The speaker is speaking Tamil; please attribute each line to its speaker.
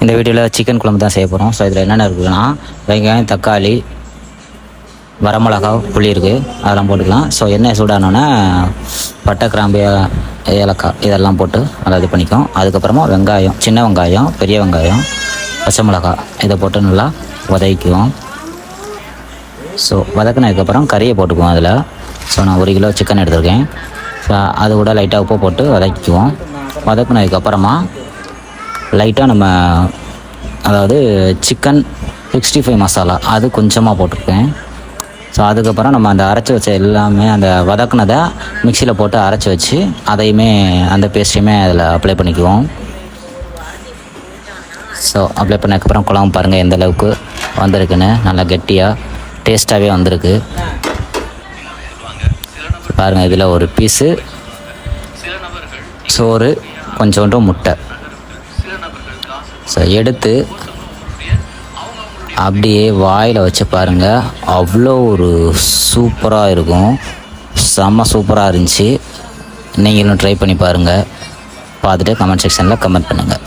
Speaker 1: இந்த வீடியோவில் சிக்கன் குழம்பு தான் செய்ய போகிறோம். ஸோ இதில் என்னென்ன இருக்குதுன்னா வெங்காயம், தக்காளி, வரமிளகா, புளி இருக்குது, அதெல்லாம் போட்டுக்கலாம். ஸோ எண்ணெய் சூடானோன்னே பட்டை, கிராம்பு, ஏலக்காய் இதெல்லாம் போட்டு நல்லா இது பண்ணிக்கும். அதுக்கப்புறமா வெங்காயம், சின்ன வெங்காயம், பெரிய வெங்காயம், பச்சை மிளகாய் இதை போட்டு நல்லா வதக்கிக்குவோம். ஸோ வதக்கினதுக்கப்புறம் கறியை போட்டுக்குவோம் அதில். ஸோ நான் 1 கிலோ சிக்கன் எடுத்திருக்கேன். ஸோ அது கூட லைட்டாக உப்பு போட்டு வதக்கிக்குவோம். வதக்கினதுக்கப்புறமா லைட்டாக நம்ம அதாவது சிக்கன் 65 மசாலா அது கொஞ்சமாக போட்டிருக்கேன். ஸோ அதுக்கப்புறம் நம்ம அந்த அரைச்சி வச்ச எல்லாமே அந்த வதக்குனதை மிக்சியில் போட்டு அரைச்சி வச்சு அதையுமே அந்த பேஸ்ட்டையுமே அதில் அப்ளை பண்ணிக்குவோம். ஸோ அப்ளை பண்ணதுக்கப்புறம் குழம்பு பாருங்கள் எந்த அளவுக்கு வந்திருக்குன்னு, நல்லா கெட்டியாக டேஸ்ட்டாகவே வந்திருக்கு பாருங்கள். இதில் ஒரு பீஸு சோறு, கொஞ்சோண்டு முட்டை. ஸோ எடுத்து அப்படியே வாயில் வச்சு பாருங்கள், அவ்வளோ ஒரு சூப்பராக இருக்கும். செம்ம சூப்பராக இருந்துச்சு. நீங்களும் ட்ரை பண்ணி பாருங்கள். பார்த்துட்டு கமெண்ட் செக்ஷனில் கமெண்ட் பண்ணுங்கள்.